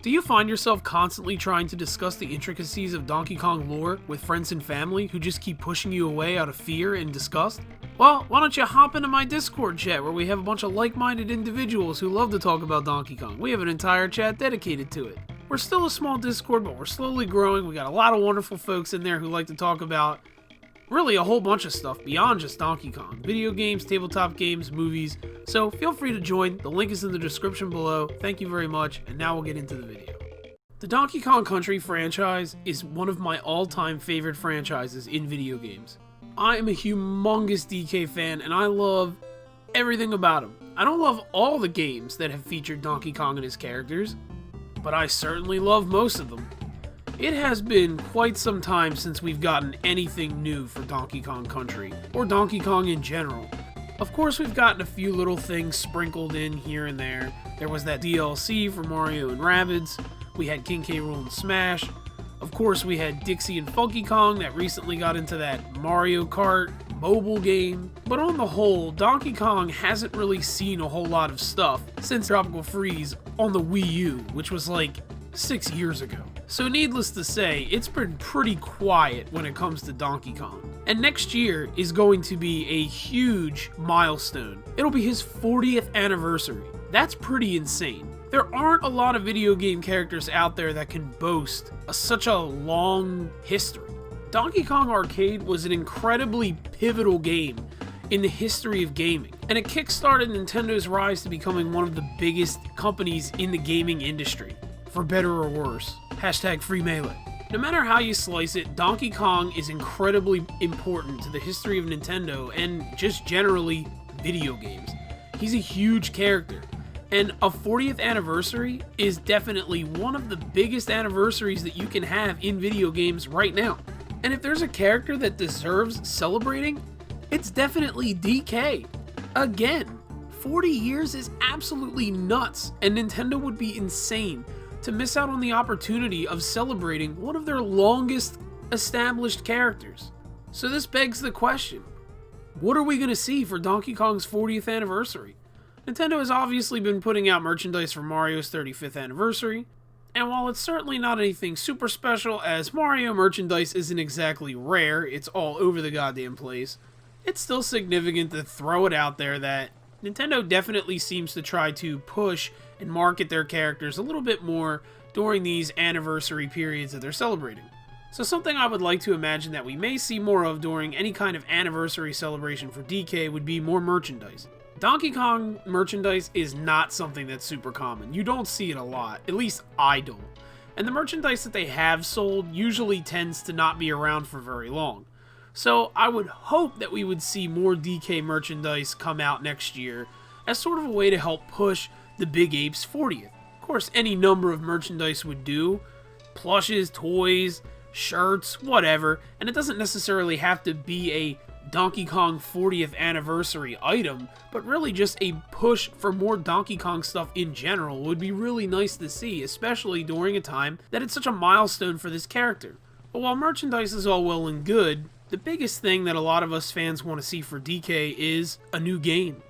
Do you find yourself constantly trying to discuss the intricacies of Donkey Kong lore with friends and family who just keep pushing you away out of fear and disgust? Well, why don't you hop into my Discord chat where we have a bunch of like-minded individuals who love to talk about Donkey Kong. We have an entire chat dedicated to it. We're still a small Discord, but we're slowly growing. We got a lot of wonderful folks in there who like to talk about really a whole bunch of stuff beyond just Donkey Kong. Video games, tabletop games, movies. So feel free to join. The link is in the description below. Thank you very much, and now we'll get into the video. The Donkey Kong Country franchise is one of my all-time favorite franchises in video games. I am a humongous DK fan, and I love everything about him. I don't love all the games that have featured Donkey Kong and his characters, but I certainly love most of them. It has been quite some time since we've gotten anything new for Donkey Kong Country, or Donkey Kong in general. Of course, we've gotten a few little things sprinkled in here and there. There was that DLC for Mario and Rabbids. We had King K. Rool and Smash. Of course, we had Dixie and Funky Kong that recently got into that Mario Kart mobile game. But on the whole, Donkey Kong hasn't really seen a whole lot of stuff since Tropical Freeze on the Wii U, which was like 6 years ago. So needless to say, it's been pretty quiet when it comes to Donkey Kong. And next year is going to be a huge milestone. It'll be his 40th anniversary. That's pretty insane. There aren't a lot of video game characters out there that can boast such a long history. Donkey Kong Arcade was an incredibly pivotal game in the history of gaming, and it kickstarted Nintendo's rise to becoming one of the biggest companies in the gaming industry, for better or worse. Hashtag free melee. No matter how you slice it, Donkey Kong is incredibly important to the history of Nintendo and just generally video games. He's a huge character. And a 40th anniversary is definitely one of the biggest anniversaries that you can have in video games right now. And if there's a character that deserves celebrating, it's definitely DK. Again, 40 years is absolutely nuts, and Nintendo would be insane to miss out on the opportunity of celebrating one of their longest established characters. So this begs the question, what are we going to see for Donkey Kong's 40th anniversary? Nintendo has obviously been putting out merchandise for Mario's 35th anniversary, and while it's certainly not anything super special, as Mario merchandise isn't exactly rare, it's all over the goddamn place, it's still significant to throw it out there that Nintendo definitely seems to try to push and market their characters a little bit more during these anniversary periods that they're celebrating. So something I would like to imagine that we may see more of during any kind of anniversary celebration for DK would be more merchandise. Donkey Kong merchandise is not something that's super common. You don't see it a lot, at least I don't. And the merchandise that they have sold usually tends to not be around for very long. So I would hope that we would see more DK merchandise come out next year as sort of a way to help push the Big Ape's 40th. Of course, any number of merchandise would do. Plushes, toys, shirts, whatever. And it doesn't necessarily have to be a Donkey Kong 40th anniversary item, but really just a push for more Donkey Kong stuff in general would be really nice to see, especially during a time that it's such a milestone for this character. But while merchandise is all well and good, the biggest thing that a lot of us fans want to see for DK is a new game.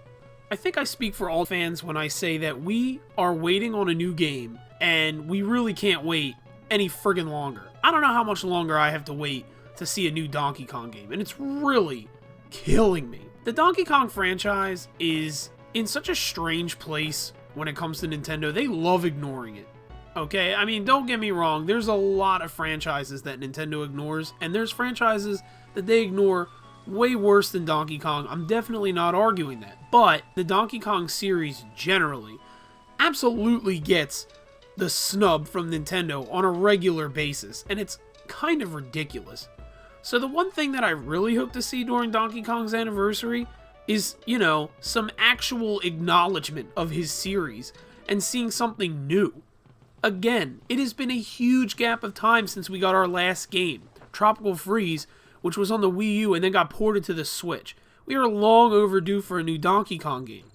I think I speak for all fans when I say that we are waiting on a new game, and we really can't wait any friggin' longer. I don't know how much longer I have to wait to see a new Donkey Kong game, and it's really killing me. The Donkey Kong franchise is in such a strange place when it comes to Nintendo. They love ignoring it. Okay, I mean, don't get me wrong, there's a lot of franchises that Nintendo ignores, and there's franchises that they ignore way worse than Donkey Kong. I'm definitely not arguing that. But the Donkey Kong series generally absolutely gets the snub from Nintendo on a regular basis, and it's kind of ridiculous. So the one thing that I really hope to see during Donkey Kong's anniversary is, some actual acknowledgement of his series and seeing something new. Again, it has been a huge gap of time since we got our last game, Tropical Freeze, which was on the Wii U and then got ported to the Switch. We are long overdue for a new Donkey Kong game.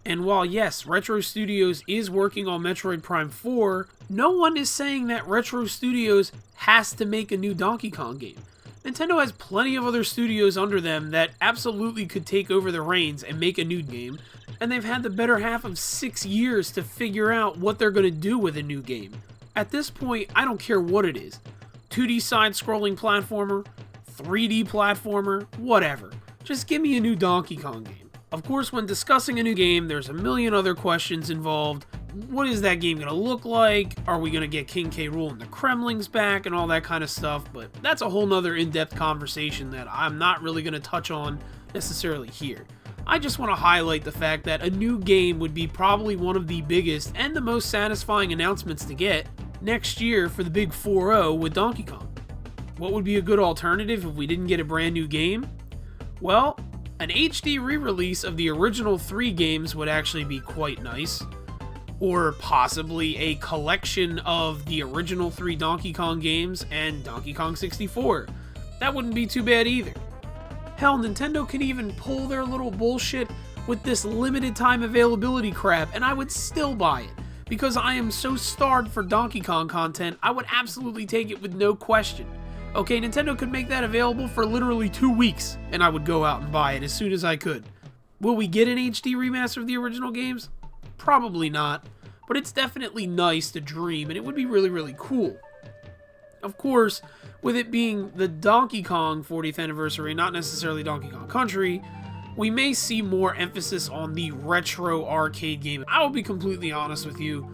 And while yes, Retro Studios is working on Metroid Prime 4, no one is saying that Retro Studios has to make a new Donkey Kong game. Nintendo has plenty of other studios under them that absolutely could take over the reins and make a new game, and they've had the better half of 6 years to figure out what they're going to do with a new game. At this point, I don't care what it is. 2D side-scrolling platformer, 3D platformer, whatever. Just give me a new Donkey Kong game. Of course, when discussing a new game, there's a million other questions involved. What is that game going to look like? Are we going to get King K. Rool and the Kremlings back and all that kind of stuff? But that's a whole nother in-depth conversation that I'm not really going to touch on necessarily here. I just want to highlight the fact that a new game would be probably one of the biggest and the most satisfying announcements to get next year for the big 4-0 with Donkey Kong. What would be a good alternative if we didn't get a brand new game? Well, an HD re-release of the original 3 games would actually be quite nice. Or possibly a collection of the original 3 Donkey Kong games and Donkey Kong 64. That wouldn't be too bad either. Hell, Nintendo can even pull their little bullshit with this limited time availability crap, and I would still buy it. Because I am so starved for Donkey Kong content, I would absolutely take it with no question. Okay, Nintendo could make that available for literally 2 weeks, and I would go out and buy it as soon as I could. Will we get an HD remaster of the original games? Probably not, but it's definitely nice to dream, and it would be really, really cool. Of course, with it being the Donkey Kong 40th anniversary, not necessarily Donkey Kong Country, we may see more emphasis on the retro arcade game. I will be completely honest with you,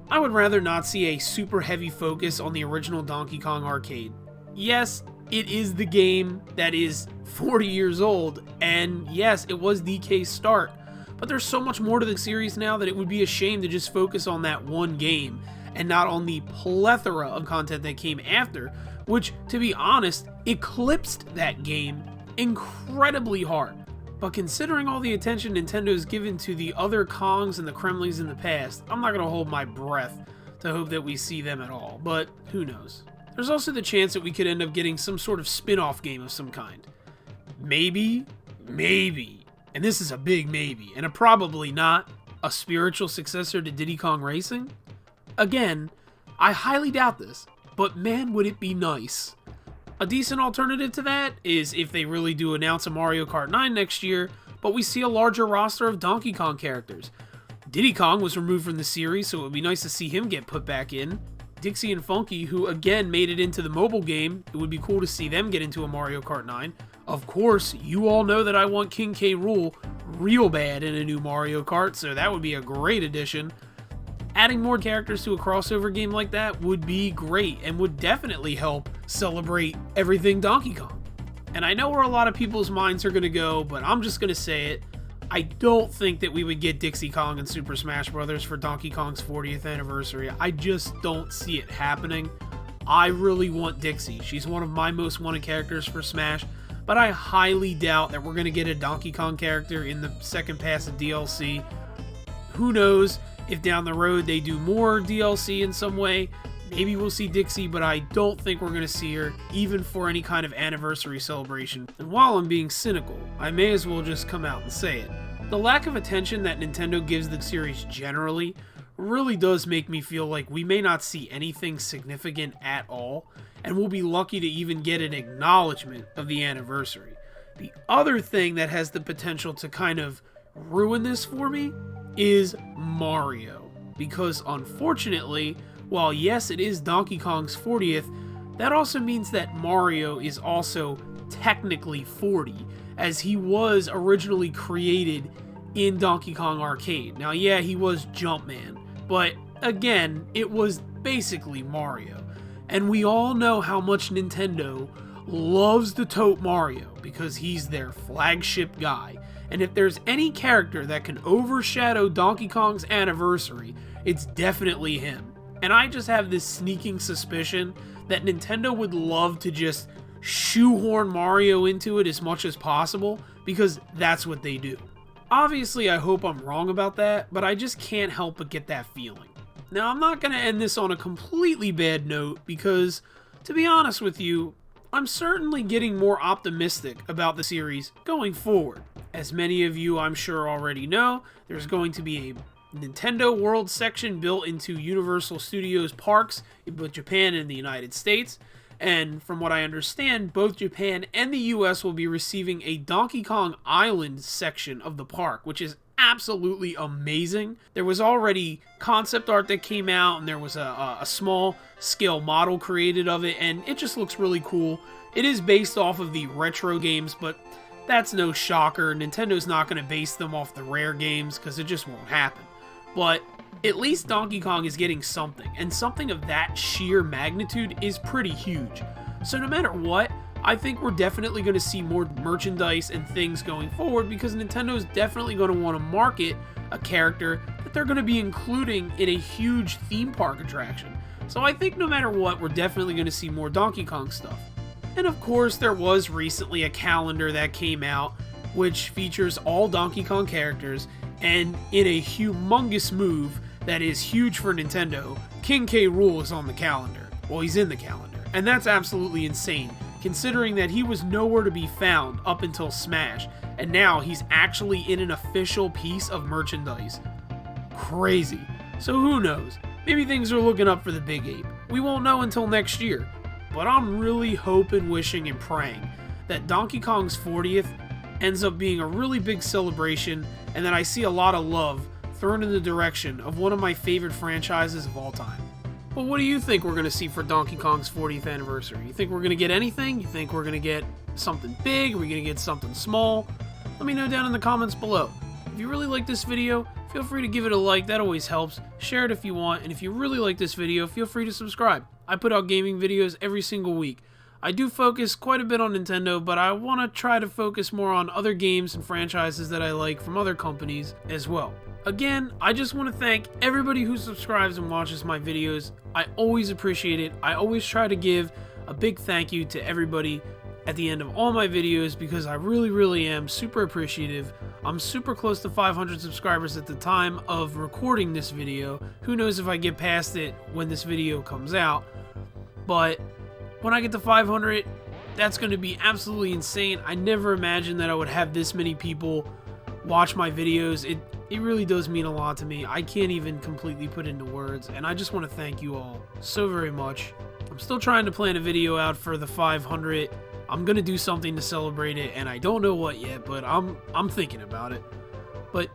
I would rather not see a super heavy focus on the original Donkey Kong arcade. Yes, it is the game that is 40 years old, and yes, it was DK's start, but there's so much more to the series now that it would be a shame to just focus on that one game and not on the plethora of content that came after, which, to be honest, eclipsed that game incredibly hard. But considering all the attention Nintendo's given to the other Kongs and the Kremlings in the past, I'm not going to hold my breath to hope that we see them at all, but who knows. There's also the chance that we could end up getting some sort of spin-off game of some kind. Maybe, and this is a big maybe, and a probably not, a spiritual successor to Diddy Kong Racing? Again, I highly doubt this, but man would it be nice. A decent alternative to that is if they really do announce a Mario Kart 9 next year, but we see a larger roster of Donkey Kong characters. Diddy Kong was removed from the series, so it would be nice to see him get put back in. Dixie and Funky, who again made it into the mobile game, it would be cool to see them get into a Mario Kart 9. Of course, you all know that I want King K. Rool real bad in a new Mario Kart, so that would be a great addition. Adding more characters to a crossover game like that would be great and would definitely help celebrate everything Donkey Kong. And I know where a lot of people's minds are going to go, but I'm just going to say it. I don't think that we would get Dixie Kong and Super Smash Bros. For Donkey Kong's 40th anniversary. I just don't see it happening. I really want Dixie. She's one of my most wanted characters for Smash, but I highly doubt that we're going to get a Donkey Kong character in the second pass of DLC. Who knows if down the road they do more DLC in some way. Maybe we'll see Dixie, but I don't think we're going to see her, even for any kind of anniversary celebration. And while I'm being cynical, I may as well just come out and say it. The lack of attention that Nintendo gives the series generally really does make me feel like we may not see anything significant at all, and we'll be lucky to even get an acknowledgement of the anniversary. The other thing that has the potential to kind of ruin this for me is Mario. Because unfortunately, while yes, it is Donkey Kong's 40th, that also means that Mario is also technically 40, as he was originally created in Donkey Kong Arcade. Now, yeah, he was Jumpman, but again, it was basically Mario. And we all know how much Nintendo loves to tote Mario, because he's their flagship guy. And if there's any character that can overshadow Donkey Kong's anniversary, it's definitely him. And I just have this sneaking suspicion that Nintendo would love to just shoehorn Mario into it as much as possible, because that's what they do. Obviously, I hope I'm wrong about that, but I just can't help but get that feeling. Now, I'm not going to end this on a completely bad note, because, to be honest with you, I'm certainly getting more optimistic about the series going forward. As many of you I'm sure already know, there's going to be a Nintendo World section built into Universal Studios parks in both Japan and the United States, and from what I understand, both Japan and the US will be receiving a Donkey Kong Island section of the park, which is absolutely amazing. There was already concept art that came out, and there was a small scale model created of it, and it just looks really cool. It is based off of the retro games, but that's no shocker. Nintendo's not going to base them off the rare games because it just won't happen. But at least Donkey Kong is getting something, and something of that sheer magnitude is pretty huge. So no matter what, I think we're definitely going to see more merchandise and things going forward, because Nintendo's definitely going to want to market a character that they're going to be including in a huge theme park attraction. So I think no matter what, we're definitely going to see more Donkey Kong stuff. And of course, there was recently a calendar that came out which features all Donkey Kong characters, and in a humongous move that is huge for Nintendo, King K. Rool is on the calendar. Well, he's in the calendar, and that's absolutely insane, considering that he was nowhere to be found up until Smash, and now he's actually in an official piece of merchandise. Crazy. So who knows? Maybe things are looking up for the Big Ape. We won't know until next year. But I'm really hoping, wishing, and praying that Donkey Kong's 40th ends up being a really big celebration, and that I see a lot of love thrown in the direction of one of my favorite franchises of all time. But what do you think we're going to see for Donkey Kong's 40th anniversary? You think we're going to get anything? You think we're going to get something big? Are we going to get something small? Let me know down in the comments below. If you really like this video, feel free to give it a like, that always helps. Share it if you want, and if you really like this video, feel free to subscribe. I put out gaming videos every single week. I do focus quite a bit on Nintendo, but I want to try to focus more on other games and franchises that I like from other companies as well. Again, I just want to thank everybody who subscribes and watches my videos. I always appreciate it. I always try to give a big thank you to everybody at the end of all my videos, because I really am super appreciative. I'm super close to 500 subscribers at the time of recording this video. Who knows if I get past it when this video comes out. But when I get to 500, that's going to be absolutely insane. I never imagined that I would have this many people watch my videos. It really does mean a lot to me. I can't even completely put into words, and I just want to thank you all so very much. I'm still trying to plan a video out for the 500. I'm going to do something to celebrate it, and I don't know what yet, but I'm thinking about it. But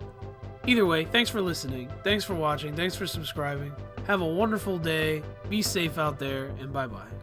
either way, thanks for listening. Thanks for watching. Thanks for subscribing. Have a wonderful day. Be safe out there, and bye-bye.